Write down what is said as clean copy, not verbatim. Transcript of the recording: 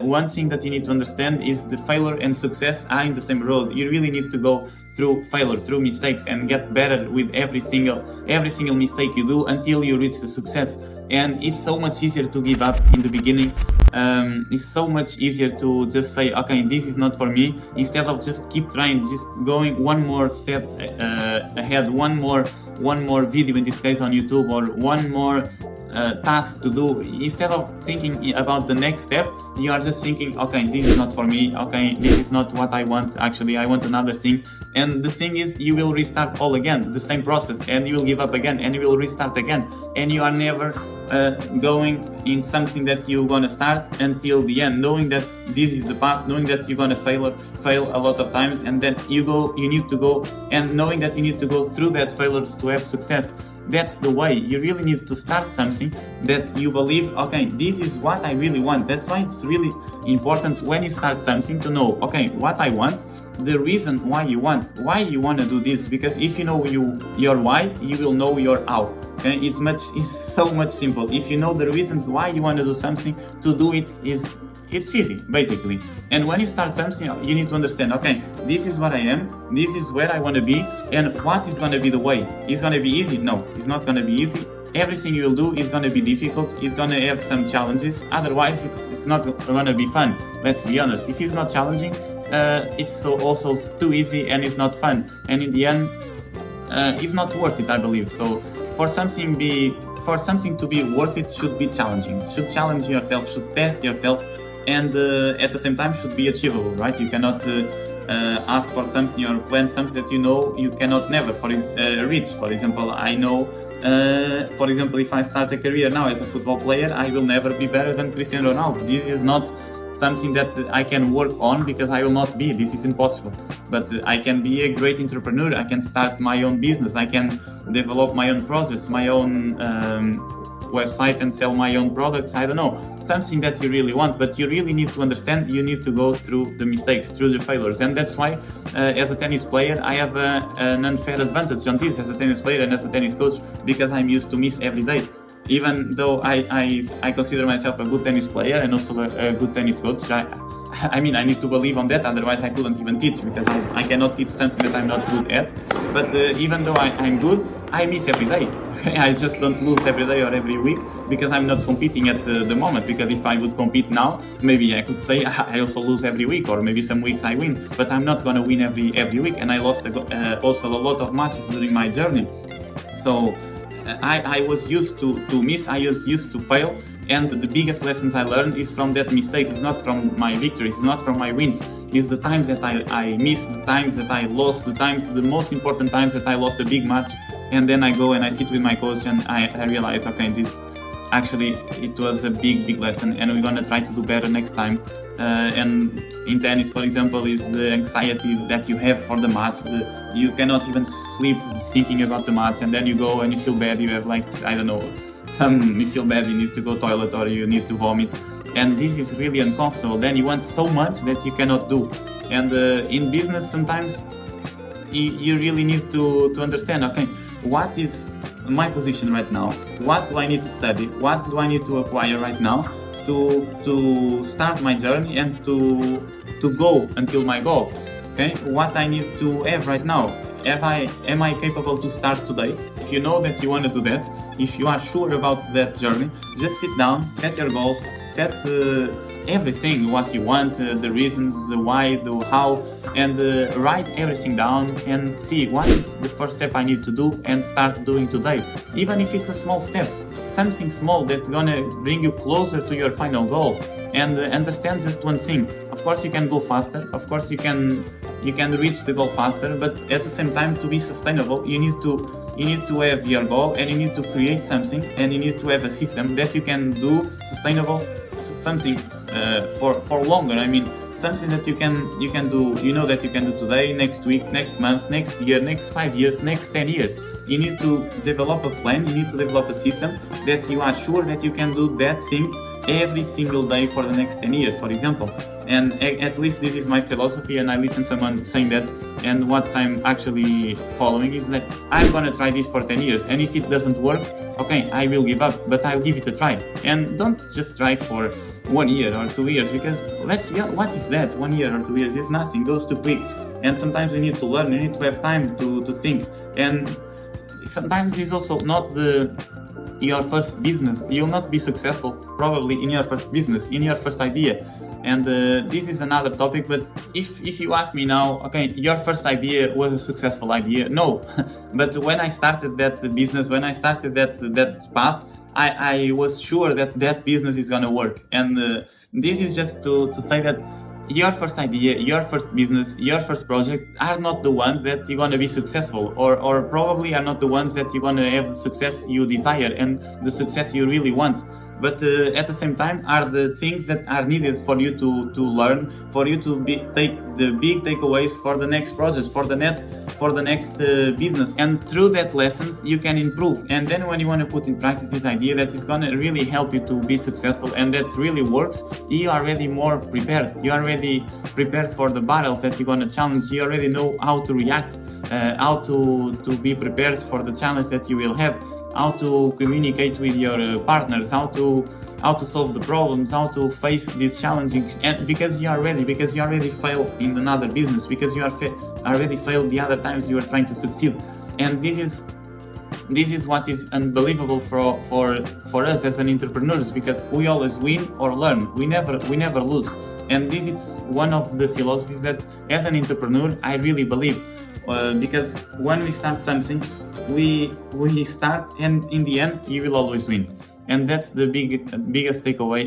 one thing that you need to understand is the failure and success are in the same road. You really need to go through failure, through mistakes, and get better with every single mistake you do until you reach the success. And it's so much easier to give up in the beginning. It's so much easier to just say, okay, this is not for me, instead of just keep trying, just going one more step ahead, one more video, in this case on YouTube, or one more task to do. Instead of thinking about the next step, you are just thinking, okay, this is not for me, okay, this is not what I want, actually I want another thing. And the thing is, you will restart all again, the same process, and you will give up again, and you will restart again, and you are never going in something that you're gonna start until the end, knowing that this is the past, knowing that you're gonna fail a lot of times, and that you need to go, and knowing that you need to go through that failures to have success. That's the way. You really need to start something that you believe, okay, this is what I really want. That's why it's really important when you start something to know, okay, what I want, the reason why you want to do this. Because if you know your why, you will know your how. Okay? It's so much simple. If you know the reasons why you want to do something, to do it it's easy, basically. And when you start something, you need to understand, okay, this is what I am, this is where I want to be, and what is going to be the way. It's going to be easy? No, it's not going to be easy. Everything you will do is going to be difficult, it's going to have some challenges, otherwise it's not going to be fun. Let's be honest, if it's not challenging, it's also too easy and it's not fun. And in the end, it's not worth it, I believe. So for something to be worth it, should be challenging, should challenge yourself, should test yourself, and at the same time should be achievable, right? You cannot ask for something or plan something that you know you cannot never reach. For example, I know, for example, if I start a career now as a football player, I will never be better than Cristiano Ronaldo. This is not something that I can work on, because I will not be. This is impossible. But I can be a great entrepreneur. I can start my own business. I can develop my own projects, my own website, and sell my own products. I don't know, something that you really want. But you really need to understand, you need to go through the mistakes, through the failures. And that's why as a tennis player, I have an unfair advantage on this as a tennis player and as a tennis coach, because I'm used to miss every day. Even though I consider myself a good tennis player and also a good tennis coach, I mean, I need to believe on that, otherwise I couldn't even teach, because I cannot teach something that I'm not good at. But even though I'm good, I miss every day. I just don't lose every day or every week, because I'm not competing at the moment. Because if I would compete now, maybe I could say I also lose every week, or maybe some weeks I win, but I'm not gonna win every week. And I lost also a lot of matches during my journey. So I was used to miss, I was used to fail, and the biggest lessons I learned is from that mistake. It's not from my victories, it's not from my wins. It's the times that I missed, the times that I lost, the most important times that I lost a big match, and then I go and I sit with my coach and I realize, okay, this actually, it was a big lesson, and we're gonna try to do better next time. And in tennis, for example, is the anxiety that you have for the match. You cannot even sleep thinking about the match, and then you go and you feel bad. You have, like, I don't know, you feel bad, you need to go toilet, or you need to vomit, and this is really uncomfortable. Then you want so much that you cannot do. And in business, sometimes you really need to understand, okay, what is my position right now? What do I need to study? What do I need to acquire right now to start my journey and to go until my goal? Okay, what I need to have right now? Am I capable to start today? If you know that you want to do that, if you are sure about that journey, just sit down, set your goals, set everything, what you want, the reasons, the why, the how, and write everything down and see what is the first step I need to do and start doing today. Even if it's a small step, something small that's gonna bring you closer to your final goal. And understand just one thing. Of course you can go faster, of course you can reach the goal faster, but at the same time, to be sustainable, you need to have your goal, and you need to create something, and you need to have a system that you can do sustainable, something for longer. I mean, something that you can do, you know, that you can do today, next week, next month, next year, next 5 years, next 10 years. You need to develop a plan, you need to develop a system that you are sure that you can do that things every single day for the next 10 years, for example. And at least this is my philosophy, and I listen to someone saying that, and what I'm actually following is that I'm gonna try this for 10 years, and if it doesn't work, okay, I will give up, but I'll give it a try. And don't just try for 1 year or 2 years, because what is that? 1 year or 2 years is nothing, goes too quick. And sometimes we need to learn, we need to have time to think. And sometimes it's also not your first business. You'll not be successful probably in your first business, in your first idea. And this is another topic, but if you ask me now, okay, your first idea was a successful idea? No. But when I started that business, when I started that path, I was sure that business is gonna work. And this is just to say that your first idea, your first business, your first project are not the ones that you're gonna be successful, or probably are not the ones that you're gonna have the success you desire and the success you really want. But at the same time are the things that are needed for you to learn, for you to take the big takeaways for the next project, for the next business. And through that lessons you can improve. And then when you want to put in practice this idea that is gonna really help you to be successful and that really works, you are already more prepared. You are already prepared for the battles that you're gonna challenge. You already know how to react, how to be prepared for the challenge that you will have, how to communicate with your partners, how to solve the problems, how to face these challenges. And because you are ready, because you already failed in another business, because you already failed the other times you were trying to succeed. And this is what is unbelievable for us as an entrepreneurs, because we always win or learn. We never lose. And this is one of the philosophies that as an entrepreneur I really believe, because when we start something, we start, and in the end you will always win. And that's the biggest takeaway